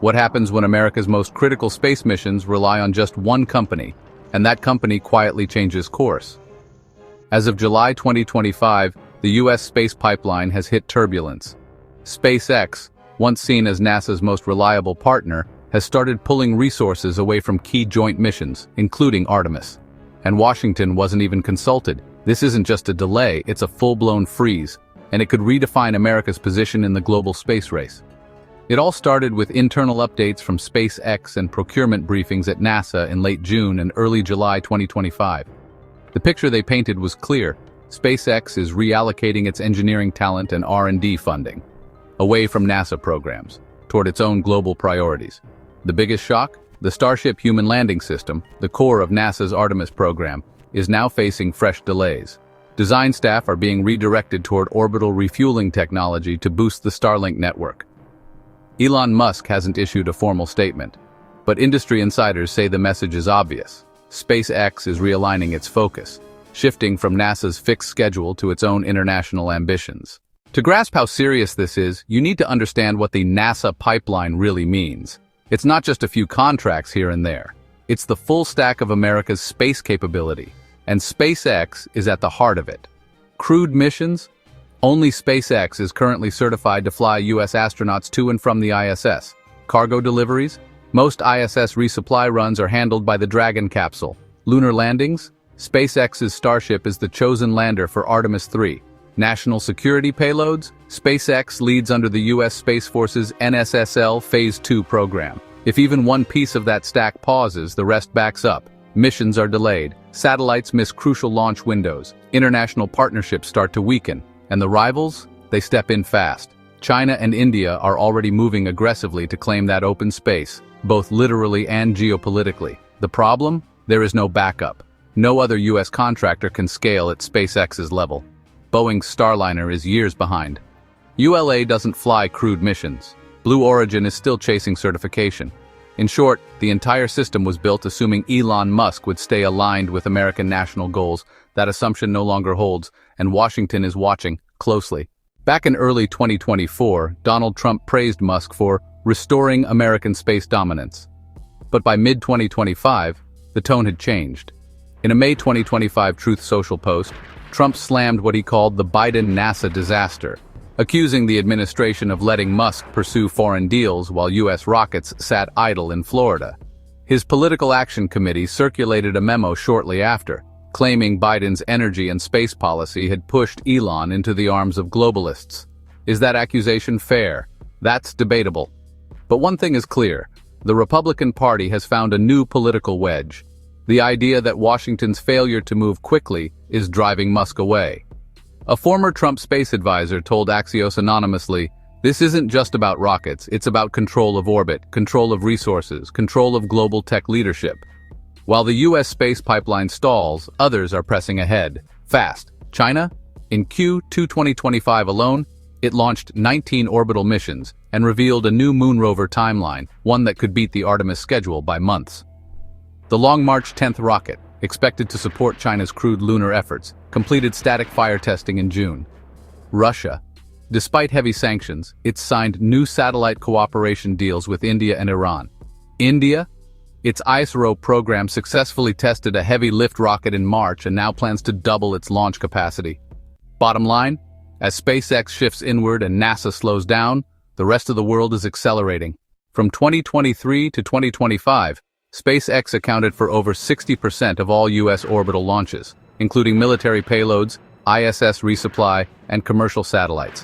What happens when America's most critical space missions rely on just one company, and that company quietly changes course? As of July 2025, the U.S. space pipeline has hit turbulence. SpaceX, once seen as NASA's most reliable partner, has started pulling resources away from key joint missions, including Artemis. And Washington wasn't even consulted. This isn't just a delay, it's a full-blown freeze, and it could redefine America's position in the global space race. It all started with internal updates from SpaceX and procurement briefings at NASA in late June and early July 2025. The picture they painted was clear. SpaceX is reallocating its engineering talent and R&D funding away from NASA programs toward its own global priorities. The biggest shock? The Starship human landing system, the core of NASA's Artemis program, is now facing fresh delays. Design staff are being redirected toward orbital refueling technology to boost the Starlink network. Elon Musk hasn't issued a formal statement, but industry insiders say the message is obvious. SpaceX is realigning its focus, shifting from NASA's fixed schedule to its own international ambitions. To grasp how serious this is, you need to understand what the NASA pipeline really means. It's not just a few contracts here and there. It's the full stack of America's space capability, and SpaceX is at the heart of it. Crewed missions? Only SpaceX is currently certified to fly U.S. astronauts to and from the ISS. Cargo deliveries? Most ISS resupply runs are handled by the Dragon capsule. Lunar landings? SpaceX's Starship is the chosen lander for Artemis 3. National security payloads? SpaceX leads under the U.S. Space Force's NSSL Phase 2 program. If even one piece of that stack pauses, the rest backs up. Missions are delayed, satellites miss crucial launch windows, international partnerships start to weaken, and the rivals? They step in fast. China and India are already moving aggressively to claim that open space, both literally and geopolitically. The problem? There is no backup. No other U.S. contractor can scale at SpaceX's level. Boeing's Starliner is years behind. ULA doesn't fly crewed missions. Blue Origin is still chasing certification. In short, the entire system was built assuming Elon Musk would stay aligned with American national goals. That assumption no longer holds, and Washington is watching closely. Back in early 2024, Donald Trump praised Musk for restoring American space dominance. But by mid-2025, the tone had changed. In a May 2025 Truth Social post, Trump slammed what he called the Biden NASA disaster, accusing the administration of letting Musk pursue foreign deals while U.S. rockets sat idle in Florida. His political action committee circulated a memo shortly after, claiming Biden's energy and space policy had pushed Elon into the arms of globalists. Is that accusation fair? That's debatable. But one thing is clear, the Republican Party has found a new political wedge. The idea that Washington's failure to move quickly is driving Musk away. A former Trump space advisor told Axios anonymously, "This isn't just about rockets, it's about control of orbit, control of resources, control of global tech leadership." While the U.S. space pipeline stalls, others are pressing ahead. Fast. China? In Q2 2025 alone, it launched 19 orbital missions and revealed a new moon rover timeline, one that could beat the Artemis schedule by months. The Long March 10th rocket, expected to support China's crewed lunar efforts, completed static fire testing in June. Russia. Despite heavy sanctions, it's signed new satellite cooperation deals with India and Iran. India? Its ISRO program successfully tested a heavy lift rocket in March and now plans to double its launch capacity. Bottom line, as SpaceX shifts inward and NASA slows down, the rest of the world is accelerating. From 2023 to 2025, SpaceX accounted for over 60% of all U.S. orbital launches, including military payloads, ISS resupply, and commercial satellites.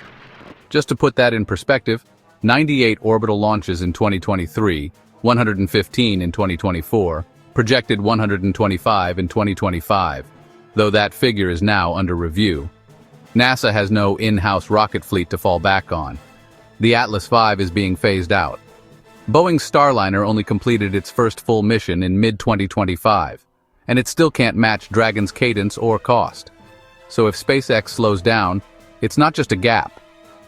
Just to put that in perspective, 98 orbital launches in 2023, 115 in 2024, projected 125 in 2025, though that figure is now under review. NASA has no in-house rocket fleet to fall back on. The Atlas V is being phased out. Boeing's Starliner only completed its first full mission in mid-2025, and it still can't match Dragon's cadence or cost. So if SpaceX slows down, it's not just a gap,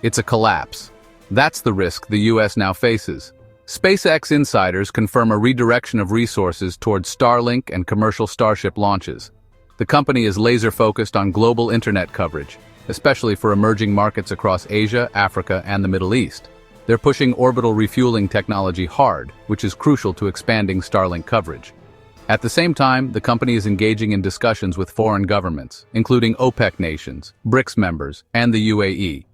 it's a collapse. That's the risk the U.S. now faces. SpaceX insiders confirm a redirection of resources towards Starlink and commercial Starship launches. The company is laser-focused on global internet coverage, especially for emerging markets across Asia, Africa, and the Middle East. They're pushing orbital refueling technology hard, which is crucial to expanding Starlink coverage. At the same time, the company is engaging in discussions with foreign governments, including OPEC nations, BRICS members, and the UAE.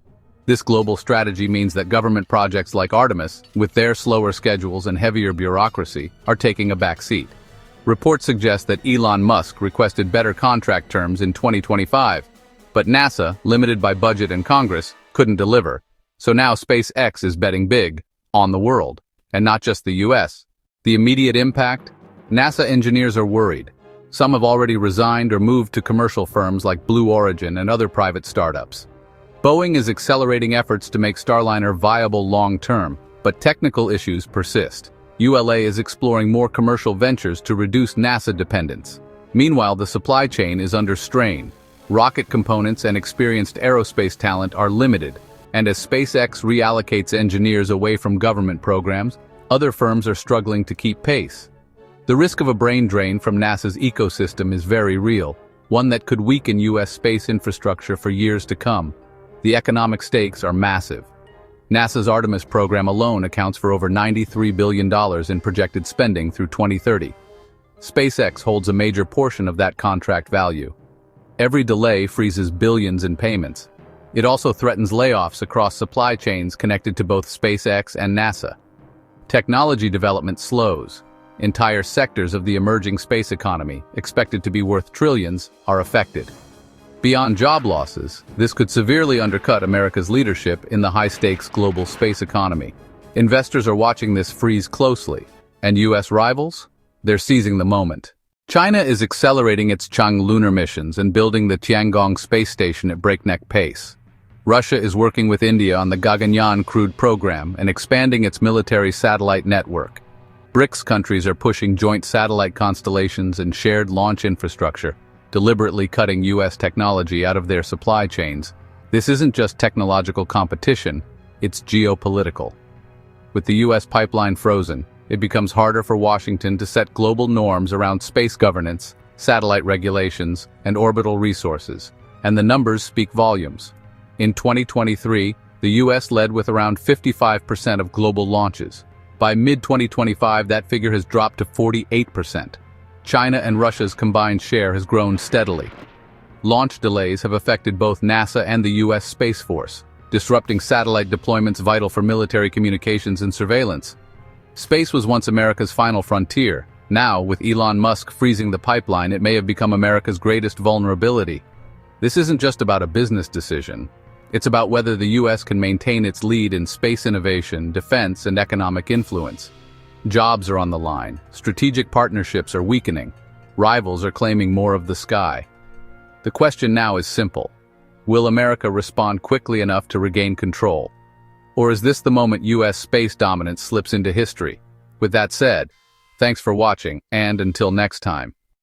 This global strategy means that government projects like Artemis, with their slower schedules and heavier bureaucracy, are taking a back seat. Reports suggest that Elon Musk requested better contract terms in 2025, but NASA, limited by budget and Congress, couldn't deliver. So now SpaceX is betting big on the world, and not just the US. The immediate impact? NASA engineers are worried. Some have already resigned or moved to commercial firms like Blue Origin and other private startups. Boeing is accelerating efforts to make Starliner viable long-term, but technical issues persist. ULA is exploring more commercial ventures to reduce NASA dependence. Meanwhile, the supply chain is under strain. Rocket components and experienced aerospace talent are limited, and as SpaceX reallocates engineers away from government programs, other firms are struggling to keep pace. The risk of a brain drain from NASA's ecosystem is very real, one that could weaken U.S. space infrastructure for years to come. The economic stakes are massive. NASA's Artemis program alone accounts for over $93 billion in projected spending through 2030. SpaceX holds a major portion of that contract value. Every delay freezes billions in payments. It also threatens layoffs across supply chains connected to both SpaceX and NASA. Technology development slows. Entire sectors of the emerging space economy, expected to be worth trillions, are affected. Beyond job losses, this could severely undercut America's leadership in the high-stakes global space economy. Investors are watching this freeze closely. And U.S. rivals? They're seizing the moment. China is accelerating its Chang'e lunar missions and building the Tiangong space station at breakneck pace. Russia is working with India on the Gaganyaan crewed program and expanding its military satellite network. BRICS countries are pushing joint satellite constellations and shared launch infrastructure, deliberately cutting U.S. technology out of their supply chains. This isn't just technological competition, it's geopolitical. With the U.S. pipeline frozen, it becomes harder for Washington to set global norms around space governance, satellite regulations, and orbital resources, and the numbers speak volumes. In 2023, the U.S. led with around 55% of global launches. By mid-2025, that figure has dropped to 48%. China and Russia's combined share has grown steadily. Launch delays have affected both NASA and the U.S. Space Force, disrupting satellite deployments vital for military communications and surveillance. Space was once America's final frontier. Now, with Elon Musk freezing the pipeline, it may have become America's greatest vulnerability. This isn't just about a business decision. It's about whether the U.S. can maintain its lead in space innovation, defense, and economic influence. Jobs are on the line. Strategic partnerships are weakening. Rivals are claiming more of the sky. The question now is simple. Will America respond quickly enough to regain control? Or is this the moment U.S. space dominance slips into history? With that said, thanks for watching, and until next time.